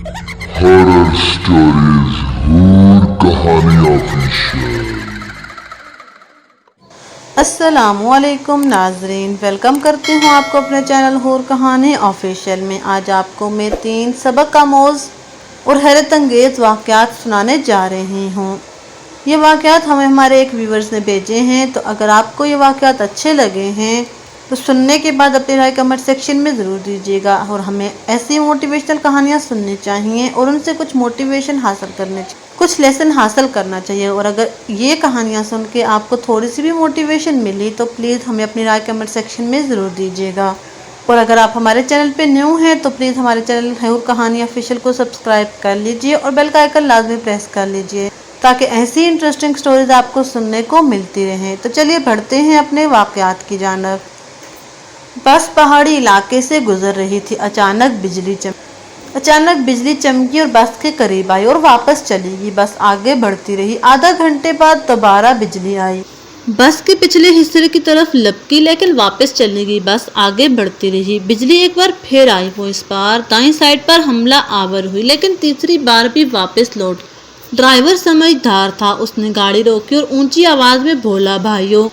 Horror stories हूर कहानी official. अस्सलामुअलैकुम नाजरीन, वेलकम करती हूँ आपको अपने चैनल हूर कहानी ऑफिशियल में। आज आपको मैं 3 सबक आमोज़ और हैरत अंगेज़ वाक़यात सुनाने जा रही हूँ। ये वाक़यात हमें हमारे एक व्यूवर्स ने भेजे हैं, तो अगर आपको ये वाक़यात अच्छे लगे हैं तो सुनने के बाद अपनी राय कमेंट सेक्शन में ज़रूर दीजिएगा। और हमें ऐसी मोटिवेशनल कहानियाँ सुननी चाहिए और उनसे कुछ मोटिवेशन हासिल करने चाहिए, कुछ लेसन हासिल करना चाहिए। और अगर ये कहानियाँ सुन के आपको थोड़ी सी भी मोटिवेशन मिली तो प्लीज़ हमें अपनी राय कमेंट सेक्शन में ज़रूर दीजिएगा। और अगर आप हमारे चैनल पे न्यू हैं तो प्लीज़ हमारे चैनल हूर कहानी ऑफिशियल को सब्सक्राइब कर लीजिए और बेल का आइकन लाजमी प्रेस कर लीजिए ताकि ऐसी इंटरेस्टिंग स्टोरीज आपको सुनने को मिलती रहें। तो चलिए बढ़ते हैं अपने वाक़यात की जानिब। बस पहाड़ी इलाके से गुजर रही थी। अचानक बिजली चमकी और बस के करीब आई और वापस चली गई। बस आगे बढ़ती रही। आधा घंटे बाद दोबारा बिजली आई। बस के पिछले हिस्से की तरफ लपकी, लेकिन वापस चली गई। बस आगे बढ़ती रही। बिजली एक बार फिर आई। वो इस बार दाईं साइड पर हमला आवर हुई, लेकिन तीसरी बार भी वापस लौट। ड्राइवर समझदार था। उसने गाड़ी रोकी और ऊंची आवाज में बोला, भाइयों,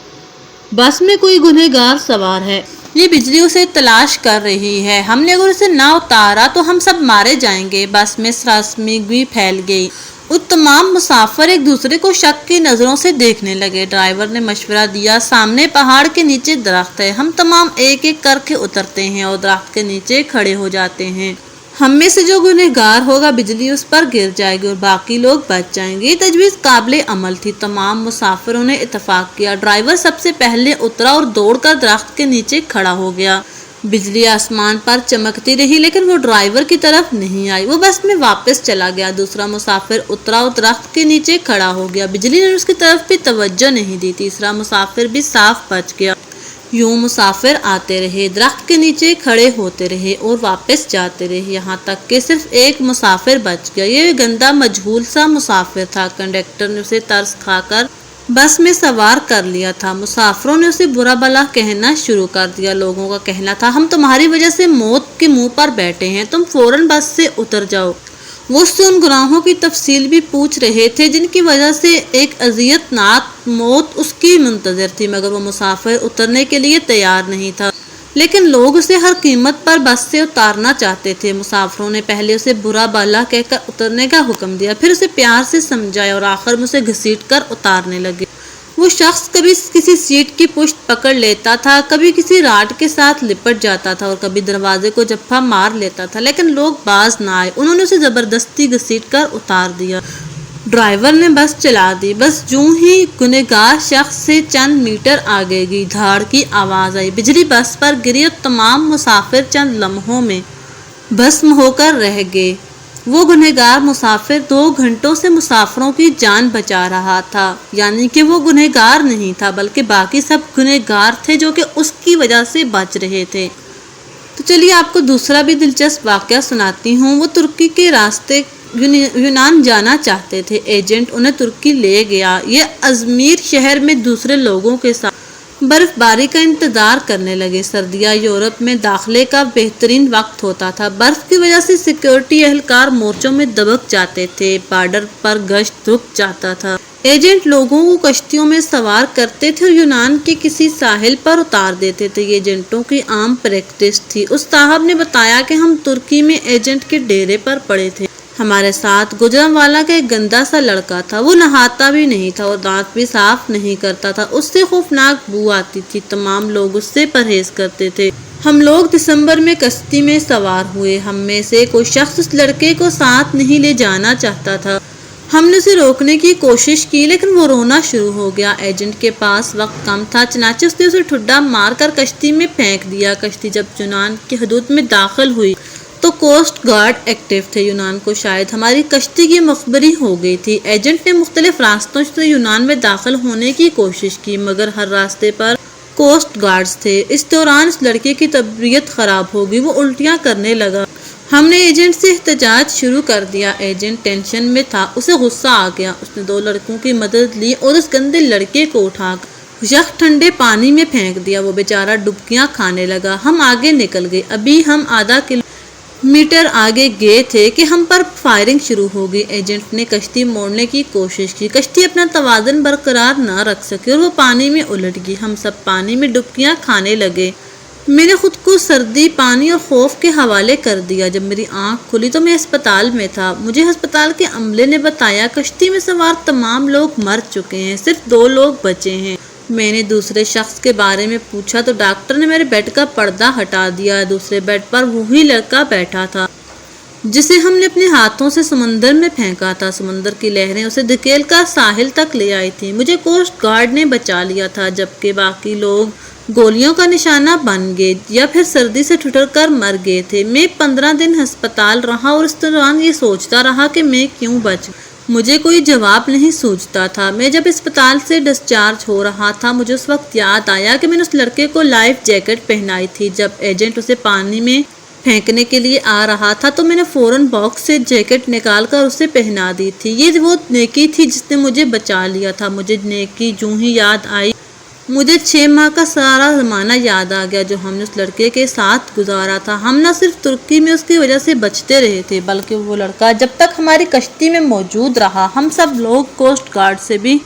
बस में कोई गुनहगार सवार है। ये बिजली उसे तलाश कर रही है। हमने अगर उसे ना उतारा तो हम सब मारे जाएंगे। बस में शर्मिंदगी फैल गई। वो तमाम मुसाफिर एक दूसरे को शक की नज़रों से देखने लगे। ड्राइवर ने मशवरा दिया, सामने पहाड़ के नीचे दरख्त है। हम तमाम एक एक करके उतरते हैं और दरख्त के नीचे खड़े हो जाते हैं। हम में से जो गुनहगार होगा बिजली उस पर गिर जाएगी और बाकी लोग बच जाएंगे। ये तजवीज़ काबिले अमल थी। तमाम मुसाफिरों ने इत्तफाक किया। ड्राइवर सबसे पहले उतरा और दौड़कर दरख्त के नीचे खड़ा हो गया। बिजली आसमान पर चमकती रही, लेकिन वो ड्राइवर की तरफ नहीं आई। वो बस में वापस चला गया। दूसरा मुसाफिर उतरा और दरख्त के नीचे खड़ा हो गया। बिजली ने उसकी तरफ भी तवज्जो नहीं दी। तीसरा मुसाफिर भी साफ बच गया। यूं मुसाफिर आते रहे, दरख्त के नीचे खड़े होते रहे और वापस जाते रहे, यहाँ तक कि सिर्फ एक मुसाफिर बच गया। ये गंदा मजहूल सा मुसाफिर था। कंडक्टर ने उसे तरस खाकर बस में सवार कर लिया था। मुसाफिरों ने उसे बुरा भला कहना शुरू कर दिया। लोगों का कहना था, हम तुम्हारी वजह से मौत के मुंह पर बैठे हैं, तुम फौरन बस से उतर जाओ। वो उससे उन गुनाहों की तफसील भी पूछ रहे थे जिनकी वजह से एक अज़ियतनाक मौत उसकी मुंतज़र थी, मगर वो मुसाफिर उतरने के लिए तैयार नहीं था। लेकिन लोग उसे हर कीमत पर बस से उतारना चाहते थे। मुसाफिरों ने पहले उसे बुरा भला कहकर उतरने का हुक्म दिया, फिर उसे प्यार से समझाया और आखिर में उसे घसीट कर उतारने लगे। वो शख्स कभी किसी सीट की पुश्त पकड़ लेता था, कभी किसी राड के साथ लिपट जाता था और कभी दरवाजे को जप्फा मार लेता था, लेकिन लोग बाज ना आए। उन्होंने उसे जबरदस्ती घसीट कर उतार दिया। ड्राइवर ने बस चला दी। बस यूं ही गुनहगार शख्स से चंद मीटर आगे गई। धाड़ की आवाज आई। बिजली बस पर गिरी और तमाम मुसाफिर चंद लम्हों में भस्म होकर रह गए। वो गुनहगार मुसाफिर 2 घंटों से मुसाफिरों की जान बचा रहा था। यानी कि वो गुनहगार नहीं था, बल्कि बाकी सब गुनहगार थे जो कि उसकी वजह से बच रहे थे। तो चलिए आपको दूसरा भी दिलचस्प वाक़या सुनाती हूँ। वो तुर्की के रास्ते यूनान जाना चाहते थे। एजेंट उन्हें तुर्की ले गया। ये अजमीर शहर में दूसरे लोगों के साथ बर्फबारी का इंतजार करने लगे। सर्दियाँ यूरोप में दाखिले का बेहतरीन वक्त होता था। बर्फ की वजह से सिक्योरिटी एहलकार मोर्चों में दबक जाते थे। बॉर्डर पर गश्त रुक जाता था। एजेंट लोगों को कश्तियों में सवार करते थे और यूनान के किसी साहिल पर उतार देते थे। ये एजेंटों की आम प्रैक्टिस थी। उस साहब ने बताया कि हम तुर्की में एजेंट के डेरे पर पड़े थे। हमारे साथ गुजरांवाला का एक गंदा सा लड़का था। वो नहाता भी नहीं था और दांत भी साफ नहीं करता था। उससे खौफनाक बू आती थी। तमाम लोग उससे परहेज करते थे। हम लोग दिसंबर में कश्ती में सवार हुए। हम में से कोई शख्स उस लड़के को साथ नहीं ले जाना चाहता था। हमने उसे रोकने की कोशिश की, लेकिन वो रोना शुरू हो गया। एजेंट के पास वक्त कम था, चनाचे उसने उसे ठुड्डा मार कर कश्ती में फेंक दिया। कश्ती जब यूनान की हदूद में दाखिल हुई तो कोस्ट गार्ड एक्टिव थे। यूनान को शायद हमारी कश्ती की मखबरी हो गई थी। एजेंट ने मुख्तलिफ रास्तों से यूनान में दाखिल होने की कोशिश की, मगर हर रास्ते पर कोस्ट गार्ड्स थे। इस दौरान इस लड़के की तबीयत खराब हो गई। वो उल्टियाँ करने लगा। हमने एजेंट से एहतजाज शुरू कर दिया। एजेंट टेंशन में था। उसे गुस्सा आ गया। उसने 2 लड़कों की मदद ली और उस गंदे लड़के को उठाकर यख ठंडे पानी में फेंक दिया। वो बेचारा डुबकियां खाने लगा। हम आगे निकल गए। अभी हम आधा मीटर आगे गए थे कि हम पर फायरिंग शुरू हो गई। एजेंट ने कश्ती मोड़ने की कोशिश की। कश्ती अपना तवाज़ुन बरकरार न रख सकी और वो पानी में उलट गई। हम सब पानी में डुबकियां खाने लगे। मैंने खुद को सर्दी, पानी और खौफ के हवाले कर दिया। जब मेरी आंख खुली तो मैं अस्पताल में था। मुझे अस्पताल के अमले ने बताया कश्ती में सवार तमाम लोग मर चुके हैं, सिर्फ 2 लोग बचे हैं। मैंने दूसरे शख्स के बारे में पूछा तो डॉक्टर ने मेरे बेड का पर्दा हटा दिया। दूसरे बेड पर वही लड़का बैठा था जिसे हमने अपने हाथों से समंदर में फेंका था। समंदर की लहरें उसे धकेल कर साहिल तक ले आई थी। मुझे कोस्ट गार्ड ने बचा लिया था, जबकि बाकी लोग गोलियों का निशाना बन गए या फिर सर्दी से ठुठर कर मर गए थे। मैं 15 दिन अस्पताल रहा और इस दौरान ये सोचता रहा कि मैं क्यों बच। मुझे कोई जवाब नहीं सूझता था। मैं जब अस्पताल से डिस्चार्ज हो रहा था, मुझे उस वक्त याद आया कि मैंने उस लड़के को लाइफ जैकेट पहनाई थी। जब एजेंट उसे पानी में फेंकने के लिए आ रहा था तो मैंने फौरन बॉक्स से जैकेट निकाल कर उसे पहना दी थी। ये वो नेकी थी जिसने मुझे बचा लिया था। मुझे नेकी यूं ही याद आई। मुझे 6 माह का सारा ज़माना याद आ गया जो हमने उस लड़के के साथ गुजारा था। हम न सिर्फ तुर्की में उसकी वजह से बचते रहे थे, बल्कि वो लड़का जब तक हमारी कश्ती में मौजूद रहा, हम सब लोग कोस्ट गार्ड से भी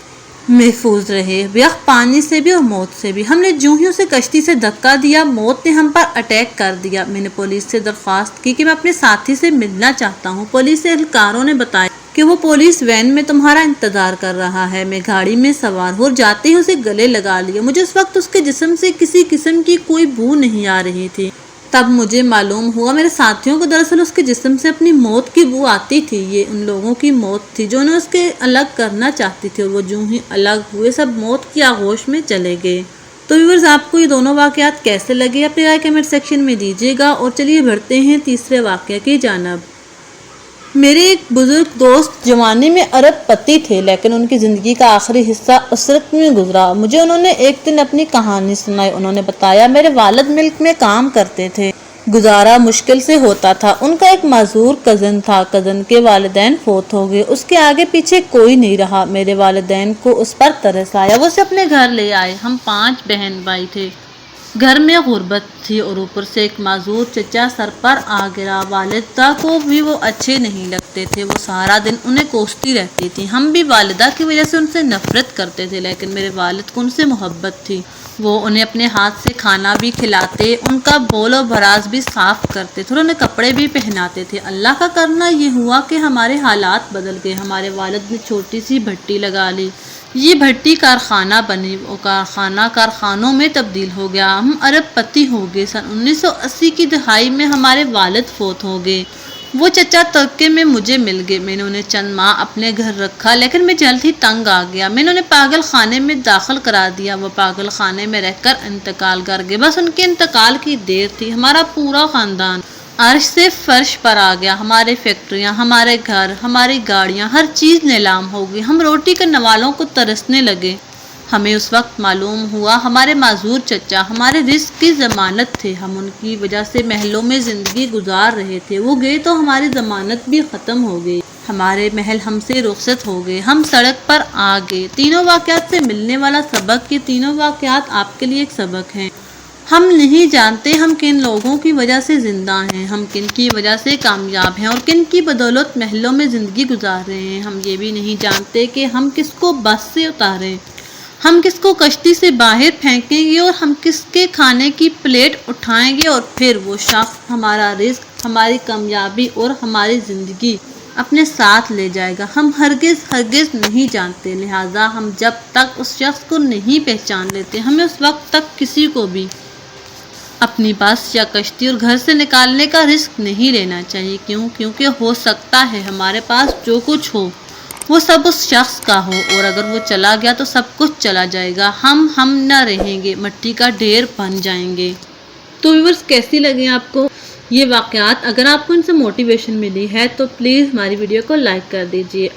महफूज रहे, यह पानी से भी और मौत से भी। हमने जो ही उसे कश्ती से धक्का दिया, मौत ने हम पर अटैक कर दिया। मैंने पुलिस से दरख्वास्त की कि मैं अपने साथी से मिलना चाहता हूँ। पुलिस एहलकारों ने बताया कि वो पुलिस वैन में तुम्हारा इंतजार कर रहा है। मैं गाड़ी में सवार हो जाते ही उसे गले लगा लिया। मुझे उस वक्त उसके जिस्म से किसी किस्म की कोई बू नहीं आ रही थी। तब मुझे मालूम हुआ मेरे साथियों को दरअसल उसके जिस्म से अपनी मौत की बू आती थी। ये उन लोगों की मौत थी जो उन्हें उसके अलग करना चाहती थी, और वो जो ही अलग हुए सब मौत की आगोश में चले गए। तो व्यूअर्स, आपको ये दोनों वाक़यात कैसे लगे अपनी राय कमेंट सेक्शन में दीजिएगा। और चलिए बढ़ते हैं तीसरे वाक़ये की जानिब। मेरे एक बुजुर्ग दोस्त जवानी में अरबपति थे, लेकिन उनकी ज़िंदगी का आखिरी हिस्सा उसरत में गुजरा। मुझे उन्होंने एक दिन अपनी कहानी सुनाई। उन्होंने बताया मेरे वालिद मिल्क में काम करते थे, गुजारा मुश्किल से होता था। उनका एक माजूर कज़न था। कज़न के वालिदैन फोत हो गए, उसके आगे पीछे कोई नहीं रहा। मेरे वालिदैन को उस पर तरस आया, वो उसे अपने घर ले आए। हम 5 बहन भाई थे। घर में गुर्बत थी और ऊपर से एक माजूर चचा सर पर आ गिरा। वालिदा को भी वो अच्छे नहीं लगते थे, वो सारा दिन उन्हें कोसती रहती थी। हम भी वालिदा की वजह से उनसे नफरत करते थे, लेकिन मेरे वालिद को उनसे मोहब्बत थी। वो उन्हें अपने हाथ से खाना भी खिलाते, उनका बोल और भराज भी साफ करते थे और उन्हें कपड़े भी पहनाते थे। अल्लाह का करना ये हुआ कि हमारे हालात बदल गए। हमारे वालिद ने छोटी सी भट्टी लगा ली। ये भट्टी कारखाना बनी, वो कारखाना कारखानों में तब्दील हो गया। हम अरबपति हो गए। सन 1980 की दहाई में हमारे वालिद फोत हो गए। वो चचा तुर्की में मुझे मिल गए। मैंने उन्हें चंद माह अपने घर रखा, लेकिन मैं जल्द ही तंग आ गया। मैंने उन्हें पागल खाने में दाखिल करा दिया। वो पागल खाने में रहकर इंतकाल कर गए। बस उनके इंतकाल की देर थी। हमारा पूरा ख़ानदान अर्श से फर्श पर आ गया। हमारे फैक्ट्रियाँ, हमारे घर, हमारी गाड़ियाँ, हर चीज़ नीलाम हो गई। हम रोटी करने वालों को तरसने लगे। हमें उस वक्त मालूम हुआ हमारे माजूर चचा हमारे रिस्क की ज़मानत थे। हम उनकी वजह से महलों में ज़िंदगी गुजार रहे थे। वो गए तो हमारी ज़मानत भी ख़त्म हो गई। हमारे महल हमसे रुखसत हो गए। हम सड़क पर आ गए। तीनों वाक़यात से मिलने वाला सबक, ये तीनों वाक़यात आपके लिए एक सबक हैं। हम नहीं जानते हम किन लोगों की वजह से ज़िंदा हैं, हम किन की वजह से कामयाब हैं और किन की बदौलत महलों में ज़िंदगी गुजार रहे हैं। हम ये भी नहीं जानते कि हम किसको बस से उतारें, हम किसको कश्ती से बाहर फेंकेंगे और हम किसके खाने की प्लेट उठाएंगे और फिर वो शख्स हमारा रिस्क, हमारी कामयाबी और हमारी ज़िंदगी अपने साथ ले जाएगा। हम हरगिज़ नहीं जानते। लिहाजा हम जब तक उस शख्स को नहीं पहचान लेते, हमें उस वक्त तक किसी को भी अपनी बस या कश्ती और घर से निकालने का रिस्क नहीं लेना चाहिए। क्योंकि हो सकता है हमारे पास जो कुछ हो वो सब उस शख्स का हो, और अगर वो चला गया तो सब कुछ चला जाएगा। हम न रहेंगे, मिट्टी का ढेर बन जाएंगे। तो व्यूअर्स, कैसी लगी आपको ये वाक़यात? अगर आपको इनसे मोटिवेशन मिली है तो प्लीज़ हमारी वीडियो को लाइक कर दीजिए।